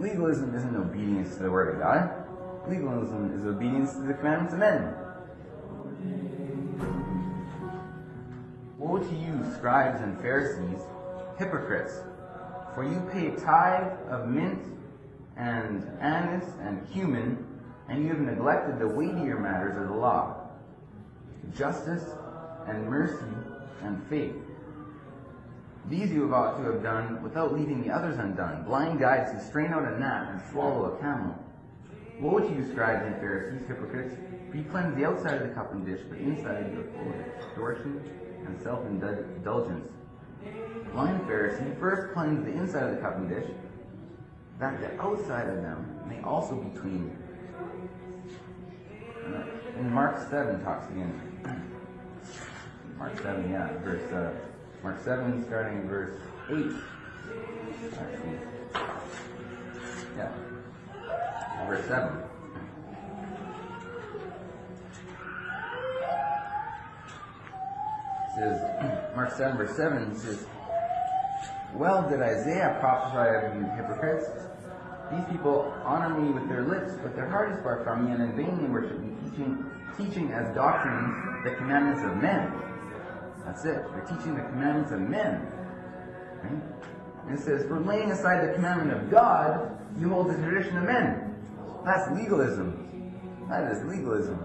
Legalism isn't obedience to the Word of God. Legalism is obedience to the commandments of men. Woe to you, scribes and Pharisees, hypocrites! For you pay tithe of mint and anise and cumin, and you have neglected the weightier matters of the law, justice and mercy and faith. These you ought to have done without leaving the others undone, blind guides who strain out a gnat and swallow a camel. Woe to you, scribes and Pharisees, hypocrites! For you cleanse the outside of the cup and dish, but inside you are full of extortion and self-indulgence. Blind Pharisee, first cleanse the inside of the cup and dish, that the outside of them may also be clean. And Mark 7 talks again. Mark 7, Mark 7, starting in verse 8. Actually. Yeah. Verse 7. It says, Mark 7, verse 7 says, well did Isaiah prophesy of you hypocrites. These people honor me with their lips, but their heart is far from me, and in vain they worship me, teaching as doctrines the commandments of men. That's it. They're teaching the commandments of men. Right? And it says, for laying aside the commandment of God, you hold the tradition of men. That's legalism. That is legalism.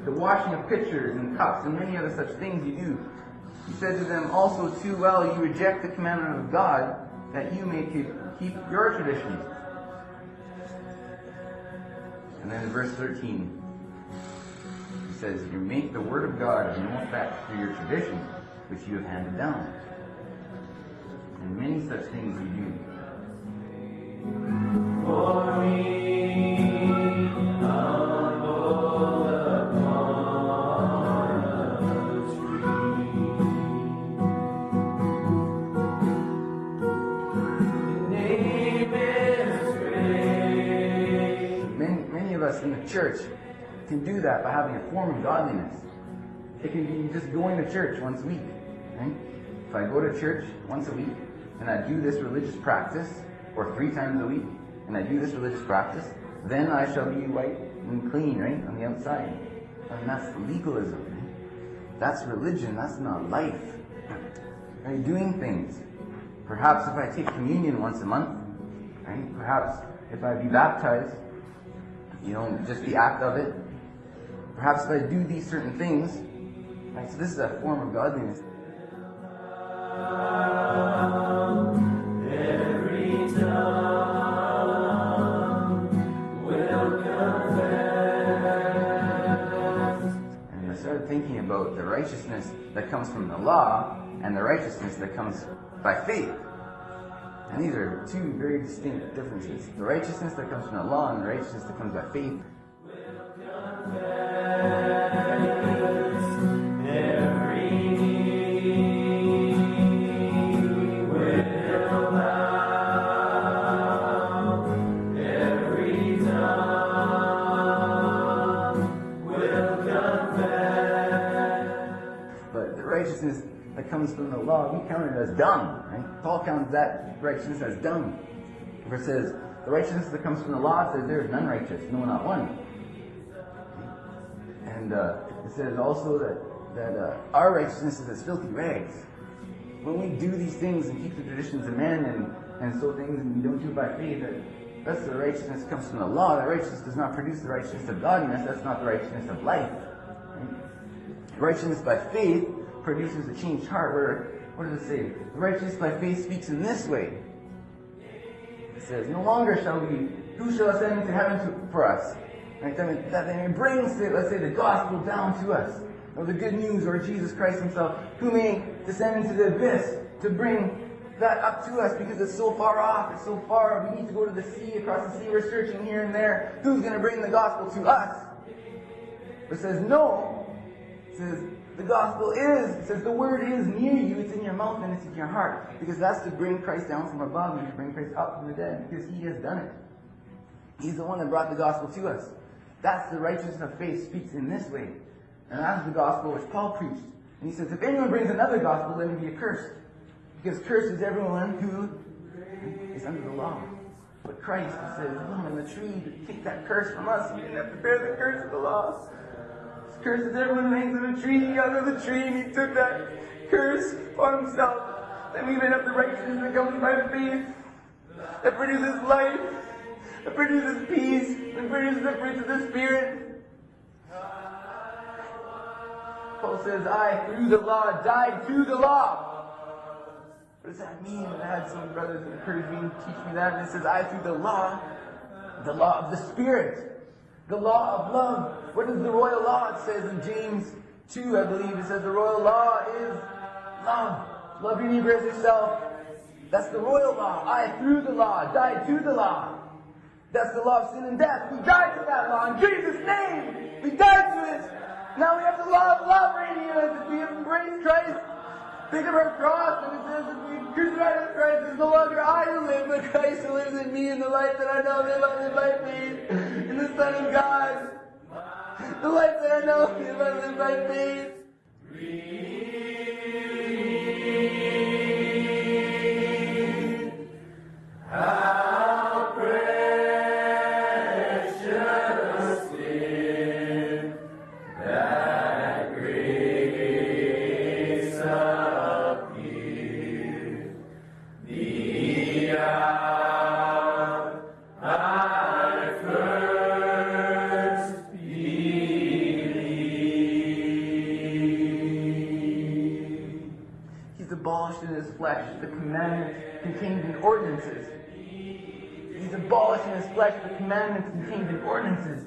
The washing of pitchers and cups and many other such things you do. He said to them also too well, you reject the commandment of God, that you may keep your traditions. And then in verse 13, he says, you make the word of God of no effect through your tradition, which you have handed down. And many such things you do. For me, humble upon a tree. Name is great. Many of us in the church can do that by having a form of godliness. It can be just going to church once a week. Right? If I go to church once a week and I do this religious practice, or 3 times a week, and I do this religious practice, then I shall be white and clean, right, on the outside. And that's legalism. Right? That's religion. That's not life. Are you doing things? Perhaps if I take communion once a month, right? Perhaps if I be baptized, just the act of it. Perhaps if I do these certain things, right? So this is a form of godliness. Every tongue will confess. And I started thinking about the righteousness that comes from the law and the righteousness that comes by faith. And these are 2 very distinct differences. The righteousness that comes from the law and the righteousness that comes by faith. But the righteousness that comes from the law, we count it as dung, right? Paul counts that righteousness as dung. For it says, the righteousness that comes from the law, it says there is none righteous, no, not one. And it says also that our righteousness is as filthy rags. When we do these things and keep the traditions of men and so things, and we don't do it by faith, that's the righteousness that comes from the law. That righteousness does not produce the righteousness of godliness. That's not the righteousness of life. Right? Righteousness by faith produces a changed heart. Where, what does it say? The righteousness by faith speaks in this way. It says, no longer who shall ascend into heaven for us? Right? That they may bring, let's say, the gospel down to us, or the good news, or Jesus Christ himself, who may descend into the abyss to bring that up to us, because it's so far off, it's so far, we need to go to the sea, across the sea, we're searching here and there, who's going to bring the gospel to us? It says, no. It says, the gospel is, it says, the word is near you, it's in your mouth and it's in your heart, because that's to bring Christ down from above and to bring Christ up from the dead, because he has done it. He's the one that brought the gospel to us. That's the righteousness of faith speaks in this way. And that's the gospel which Paul preached. And he says, if anyone brings another gospel, let him be accursed. Because cursed is everyone who is under the law. But Christ says, hung on the tree to take that curse from us. He didn't have to bear the curse of the law. Cursed is everyone who hangs on the tree, under the tree, and he took that curse on himself. Then we even have the righteousness that comes by faith, that produces life, that produces peace, that produces the fruits of the Spirit. Paul says, I, through the law, died to the law. What does that mean? I had some brothers that encouraged me to teach me that, and it says, I, through the law of the Spirit, the law of love. What is the royal law? It says in James 2, I believe, it says the royal law is love. Love your neighbor as yourself. That's the royal law. I, through the law, died to the law. That's the law of sin and death. We died to that law. In Jesus' name, we died to it. Now we have the law of love reigning in us. If we have embraced Christ, pick up our cross, and it says, if we crucify with Christ, it's no longer I who live, but Christ who lives in me, and the life that I know live, I live by faith in the Son of God. The life that I know live, I live by faith. How precious is that grace appeared, the hour I first believed. He's abolished in his flesh the commandments contained in ordinances. He's abolished in his flesh the commandments contained in ordinances.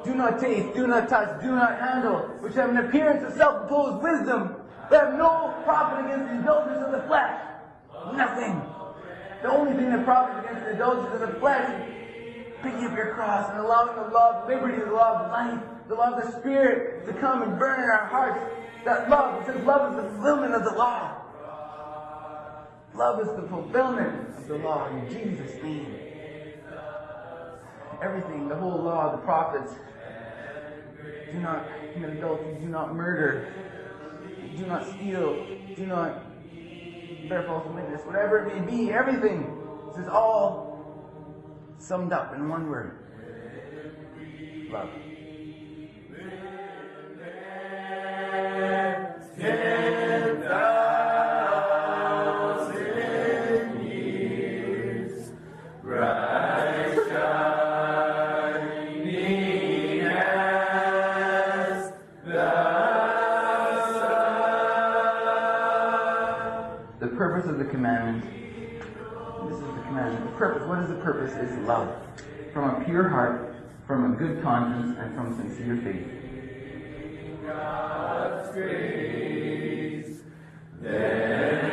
Do not taste, do not touch, do not handle, which have an appearance of self-imposed wisdom, but have no profit against the indulgence of the flesh. Nothing. The only thing that profits against the indulgence of the flesh is picking up your cross and allowing the law of liberty, the law of life, the law of the Spirit to come and burn in our hearts. That love, it says love is the fulfillment of the law. Love is the fulfillment of the law in Jesus' name. Everything, the whole law, the prophets, do not commit adultery, do not murder, do not steal, do not bear false witness, whatever it may be, everything. This is all summed up in one word. Love. The purpose of the commandment, this is the commandment, the purpose, what is the purpose? Is love. From a pure heart, from a good conscience, and from sincere faith. God's grace, then